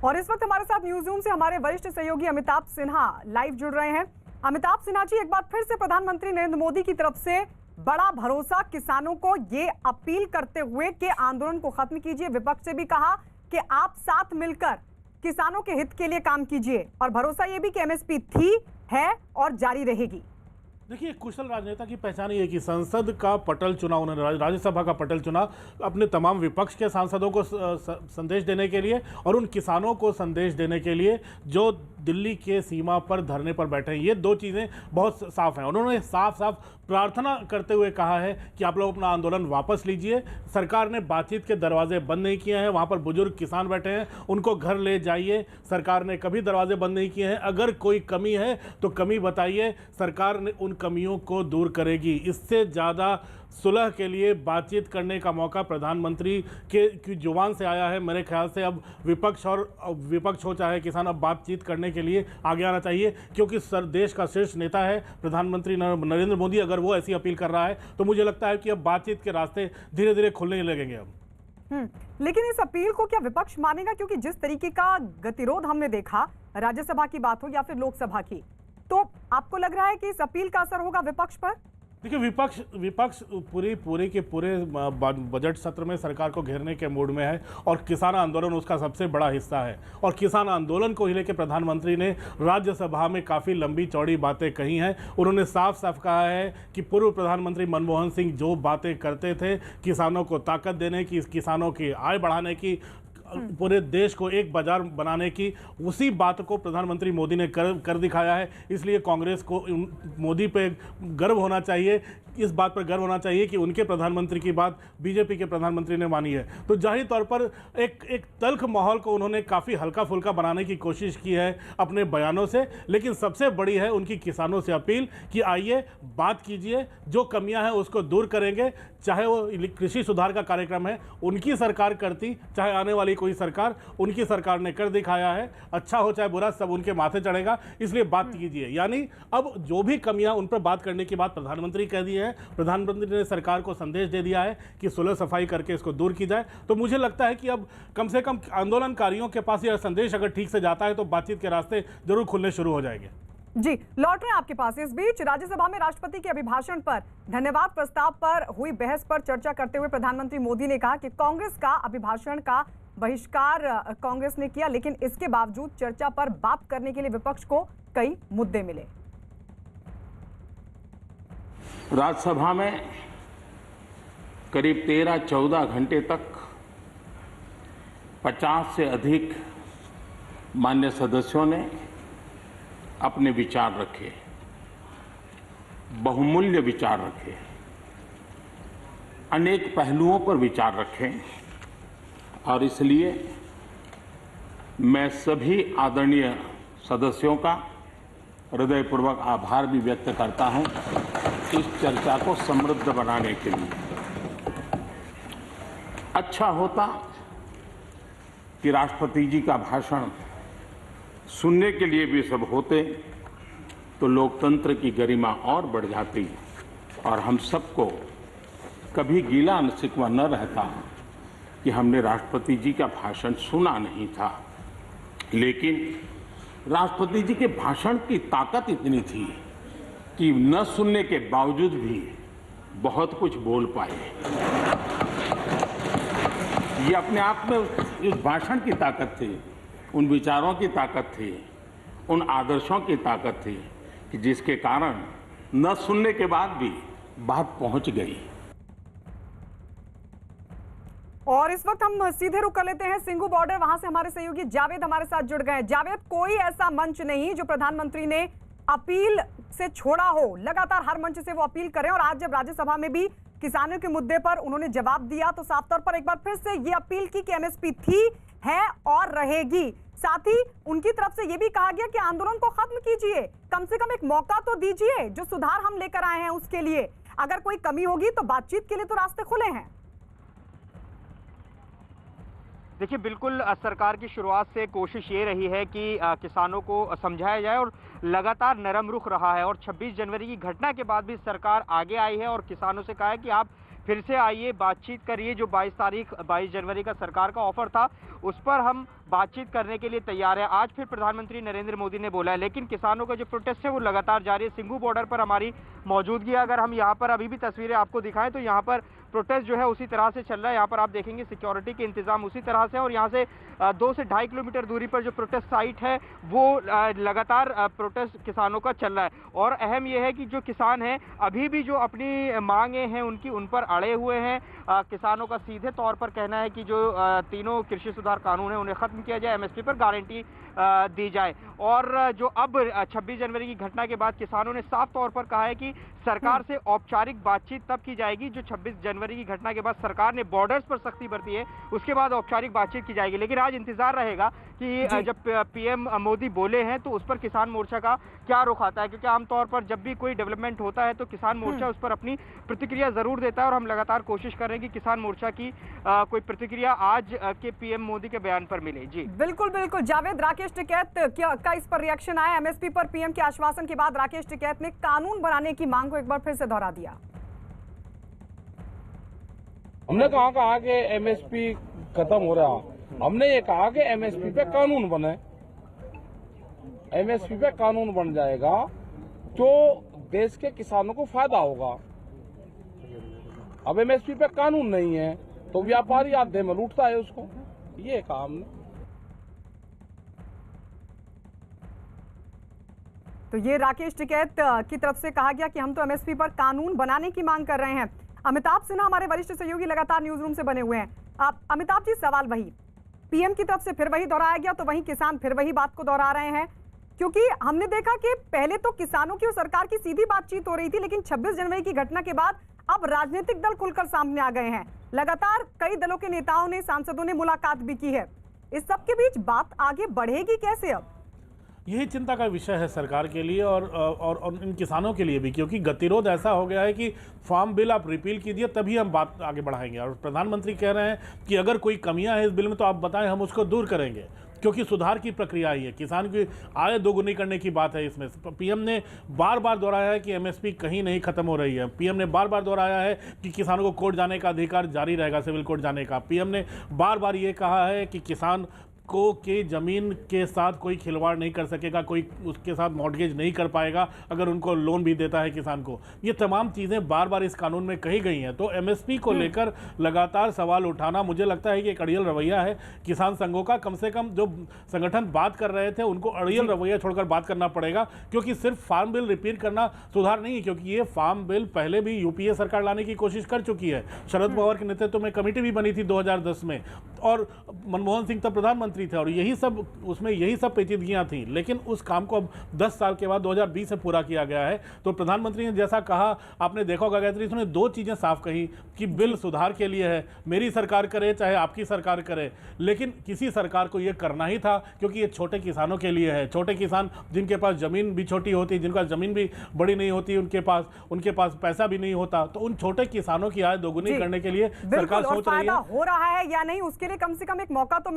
और इस वक्त हमारे साथ न्यूज रूम से हमारे वरिष्ठ सहयोगी अमिताभ सिन्हा लाइव जुड़ रहे हैं। अमिताभ सिन्हा जी, एक बार फिर से प्रधानमंत्री नरेंद्र मोदी की तरफ से बड़ा भरोसा किसानों को, ये अपील करते हुए कि आंदोलन को खत्म कीजिए। विपक्ष से भी कहा कि आप साथ मिलकर किसानों के हित के लिए काम कीजिए, और भरोसा ये भी कि एमएसपी थी, है और जारी रहेगी। देखिए, कुशल राजनेता की पहचान ये है कि संसद का पटल चुना उन्होंने, राज्यसभा का पटल चुना अपने तमाम विपक्ष के सांसदों को संदेश देने के लिए और उन किसानों को संदेश देने के लिए जो दिल्ली के सीमा पर धरने पर बैठे हैं। ये दो चीज़ें बहुत साफ हैं। उन्होंने साफ साफ प्रार्थना करते हुए कहा है कि आप लोग अपना आंदोलन वापस लीजिए। सरकार ने बातचीत के दरवाजे बंद नहीं किए हैं। वहाँ पर बुजुर्ग किसान बैठे हैं, उनको घर ले जाइए। सरकार ने कभी दरवाजे बंद नहीं किए हैं। अगर कोई कमी है तो कमी बताइए, सरकार ने उन कमियों को दूर करेगी। इससे ज़्यादा सुलह के लिए बातचीत करने का मौका प्रधानमंत्री की जुबान से आया है। मेरे ख्याल से अब विपक्ष हो चाहे किसान, अब बातचीत करने के लिए आगे आना चाहिए, क्योंकि देश का शीर्ष नेता है प्रधानमंत्री नरेंद्र मोदी। अगर वो ऐसी अपील कर रहा है तो मुझे लगता है कि अब बातचीत के रास्ते धीरे धीरे खुलने लगेंगे अब। लेकिन इस अपील को क्या विपक्ष मानेगा? क्योंकि जिस तरीके का गतिरोध हमने देखा, राज्यसभा की बात हो या फिर लोकसभा की, तो आपको लग रहा है कि इस अपील का असर होगा विपक्ष पर? देखिए, विपक्ष पूरे के पूरे बजट सत्र में सरकार को घेरने के मूड में है और किसान आंदोलन उसका सबसे बड़ा हिस्सा है। और किसान आंदोलन को ही लेकर प्रधानमंत्री ने राज्यसभा में काफ़ी लंबी चौड़ी बातें कही हैं। उन्होंने साफ साफ कहा है कि पूर्व प्रधानमंत्री मनमोहन सिंह जो बातें करते थे किसानों को ताकत देने की, किसानों की आय बढ़ाने की, पूरे देश को एक बाजार बनाने की, उसी बात को प्रधानमंत्री मोदी ने कर दिखाया है। इसलिए कांग्रेस को मोदी पे गर्व होना चाहिए, इस बात पर गर्व होना चाहिए कि उनके प्रधानमंत्री की बात बीजेपी के प्रधानमंत्री ने मानी है। तो जाहिर तौर पर एक तल्ख माहौल को उन्होंने काफ़ी हल्का फुल्का बनाने की कोशिश की है अपने बयानों से। लेकिन सबसे बड़ी है उनकी किसानों से अपील कि आइए बात कीजिए, जो कमियां हैं उसको दूर करेंगे। चाहे वो कृषि सुधार का कार्यक्रम है, उनकी सरकार करती, चाहे आने वाली कोई सरकार, उनकी सरकार ने कर दिखाया है। अच्छा हो चाहे बुरा, सब उनके माथे चढ़ेगा। इसलिए बात कीजिए। यानी अब जो भी कमियां, उन पर बात करने की बात प्रधानमंत्री कह दी है। प्रधानमंत्री ने सरकार को संदेश दे दिया है कि सुलह सफाई करके इसको दूर की जाए। तो मुझे लगता है कि अब कम से कम आंदोलनकारियों के पास यह संदेश अगर ठीक से जाता है तो बातचीत के रास्ते जरूर खुलने शुरू हो जाएंगे। जी, लौट रहे हैं आपके पास। इस बीच राज्यसभा में राष्ट्रपति के अभिभाषण पर धन्यवाद प्रस्ताव पर हुई बहस पर चर्चा करते हुए प्रधानमंत्री मोदी ने कहा कि कांग्रेस का अभिभाषण का बहिष्कार कांग्रेस ने किया, लेकिन इसके बावजूद चर्चा पर बात करने के लिए विपक्ष को कई मुद्दे मिले। राज्यसभा में करीब 13-14 घंटे तक 50 से अधिक मान्य सदस्यों ने अपने विचार रखे, बहुमूल्य विचार रखे, अनेक पहलुओं पर विचार रखे। और इसलिए मैं सभी आदरणीय सदस्यों का हृदयपूर्वक आभार भी व्यक्त करता हूं इस चर्चा को समृद्ध बनाने के लिए। अच्छा होता कि राष्ट्रपति जी का भाषण सुनने के लिए भी सब होते तो लोकतंत्र की गरिमा और बढ़ जाती और हम सबको कभी गीला शिकवा न रहता कि हमने राष्ट्रपति जी का भाषण सुना नहीं था। लेकिन राष्ट्रपति जी के भाषण की ताकत इतनी थी कि न सुनने के बावजूद भी बहुत कुछ बोल पाए। ये अपने आप में उस भाषण की ताकत थी, उन विचारों की ताकत थी, उन आदर्शों की ताकत थी कि जिसके कारण न सुनने के बाद भी बात पहुंच गई। और इस वक्त हम सीधे रुक कर लेते हैं सिंघू बॉर्डर। वहां से हमारे सहयोगी जावेद हमारे साथ जुड़ गए। जावेद, कोई ऐसा मंच नहीं जो प्रधानमंत्री ने अपील से छोड़ा हो, लगातार हर मंच से वो अपील करें। और आज जब राज्यसभा में भी किसानों के मुद्दे पर उन्होंने जवाब दिया तो साफ तौर पर एक बार फिर से ये अपील की कि एमएसपी थी, है और रहेगी। साथ ही उनकी तरफ से यह भी कहा गया कि आंदोलन को खत्म कीजिए, कम से कम एक मौका तो दीजिए, जो सुधार हम लेकर आए हैं उसके लिए। अगर कोई कमी होगी तो बातचीत के लिए तो रास्ते खुले हैं। देखिए, बिल्कुल सरकार की शुरुआत से कोशिश ये रही है कि किसानों को समझाया जाए और लगातार नरम रुख रहा है। और 26 जनवरी की घटना के बाद भी सरकार आगे आई है और किसानों से कहा है कि आप फिर से आइए, बातचीत करिए। जो 22 जनवरी का सरकार का ऑफर था, उस पर हम बातचीत करने के लिए तैयार है। आज फिर प्रधानमंत्री नरेंद्र मोदी ने बोला है, लेकिन किसानों का जो प्रोटेस्ट है वो लगातार जारी है। सिंघू बॉर्डर पर हमारी मौजूदगी, अगर हम यहाँ पर अभी भी तस्वीरें आपको दिखाएं तो यहाँ पर प्रोटेस्ट जो है उसी तरह से चल रहा है। यहाँ पर आप देखेंगे सिक्योरिटी के इंतजाम उसी तरह से, और यहाँ से 2 से 2.5 किलोमीटर दूरी पर जो प्रोटेस्ट साइट है वो लगातार प्रोटेस्ट किसानों का चल रहा है। और अहम यह है कि जो किसान हैं अभी भी जो अपनी मांगे हैं उनकी, उन पर अड़े हुए हैं। किसानों का सीधे तौर पर कहना है कि जो तीनों कृषि सुधार कानून है उन्हें खत्म किया जाए, एमएसपी पर गारंटी दी जाए। और जो अब 26 जनवरी की घटना के बाद किसानों ने साफ तौर पर कहा है कि सरकार से औपचारिक बातचीत तब की जाएगी, जो 26 जनवरी की घटना के बाद सरकार ने बॉर्डर्स पर सख्ती बरती है उसके बाद औपचारिक बातचीत की जाएगी। लेकिन आज इंतजार रहेगा कि जब पीएम मोदी बोले हैं तो उस पर किसान मोर्चा का क्या रुख आता है, क्योंकि आमतौर पर जब भी कोई डेवलपमेंट होता है तो किसान मोर्चा उस पर अपनी प्रतिक्रिया जरूर देता है, और हम लगातार कोशिश कर रहे हैं कि किसान मोर्चा की कोई प्रतिक्रिया आज के पीएम मोदी के बयान पर मिले। जी बिल्कुल बिल्कुल। जावेद, राकेश टिकैत का इस पर रिएक्शन आया। एमएसपी पर पीएम के आश्वासन के बाद राकेश टिकैत ने कानून बनाने की मांग को एक बार फिर से दोहरा दिया। हमने कहा कि एमएसपी खत्म हो रहा, हमने ये कहा कि एमएसपी पे कानून बने। एमएसपी पे कानून बन जाएगा तो देश के किसानों को फायदा होगा। अब एमएसपी पे कानून नहीं है तो व्यापारी आधे में लूटता है उसको, ये कहा हमने। तो ये राकेश टिकैत की तरफ से कहा गया कि हम तो एमएसपी पर कानून बनाने की मांग कर रहे हैं। अमिताभ सिन्हा हमारे वरिष्ठ सहयोगी लगातार न्यूज रूम से बने हुए हैं। अमिताभ जी, सवाल वही, पीएम की तरफ से फिर वही दोहराया गया, तो वहीं किसान फिर वही बात को दोहरा रहे हैं, क्योंकि हमने देखा कि पहले तो किसानों की और सरकार की सीधी बातचीत हो रही थी, लेकिन 26 जनवरी की घटना के बाद अब राजनीतिक दल खुलकर सामने आ गए हैं। लगातार कई दलों के नेताओं ने, सांसदों ने मुलाकात भी की है। इस सब के बीच बात आगे बढ़ेगी कैसे? अब यही चिंता का विषय है सरकार के लिए और इन किसानों के लिए भी, क्योंकि गतिरोध ऐसा हो गया है कि फार्म बिल आप रिपील कीजिए तभी हम बात आगे बढ़ाएंगे। और प्रधानमंत्री कह रहे हैं कि अगर कोई कमियां हैं इस बिल में तो आप बताएं, हम उसको दूर करेंगे, क्योंकि सुधार की प्रक्रिया ही है। किसान की आय दोगुनी करने की बात है इसमें। पीएम ने बार बार दोहराया है कि एमएसपी कहीं नहीं खत्म हो रही है। पीएम ने बार बार दोहराया है कि किसानों को कोर्ट जाने का अधिकार जारी रहेगा, सिविल कोर्ट जाने का। पीएम ने बार बार ये कहा है कि किसान को के ज़मीन के साथ कोई खिलवाड़ नहीं कर सकेगा, कोई उसके साथ मॉर्गेज नहीं कर पाएगा अगर उनको लोन भी देता है किसान को। ये तमाम चीज़ें बार बार इस कानून में कही गई हैं। तो एमएसपी को लेकर लगातार सवाल उठाना मुझे लगता है कि एक अड़ियल रवैया है किसान संघों का। कम से कम जो संगठन बात कर रहे थे उनको अड़ियल रवैया छोड़कर बात करना पड़ेगा, क्योंकि सिर्फ फार्म बिल रिपील करना सुधार नहीं है, क्योंकि ये फार्म बिल पहले भी यूपीए सरकार लाने की कोशिश कर चुकी है। शरद पवार के नेतृत्व में कमेटी भी बनी थी 2010 में, और मनमोहन सिंह तब प्रधानमंत्री थे, और यही सब उसमें यही सब पेचीदगियां थी। लेकिन उस काम को अब 10 साल के बाद 2020 से पूरा किया गया है। तो प्रधानमंत्री ने जैसा कहा, आपने देखा होगा गायत्री, उसने 2 चीजें साफ कही कि बिल सुधार के लिए है, मेरी सरकार करे चाहे आपकी सरकार करे, लेकिन किसी सरकार को यह करना ही था, क्योंकि ये छोटे किसानों के लिए है। छोटे किसान जिनके पास जमीन भी छोटी होती, जिनका जमीन भी बड़ी नहीं होती, उनके पास पैसा भी नहीं होता, तो उन छोटे किसानों की आय दोगुनी करने के लिए सरकार सोच रही है। हो रहा है या नहीं, उसके लिए कम से कम एक मौका तो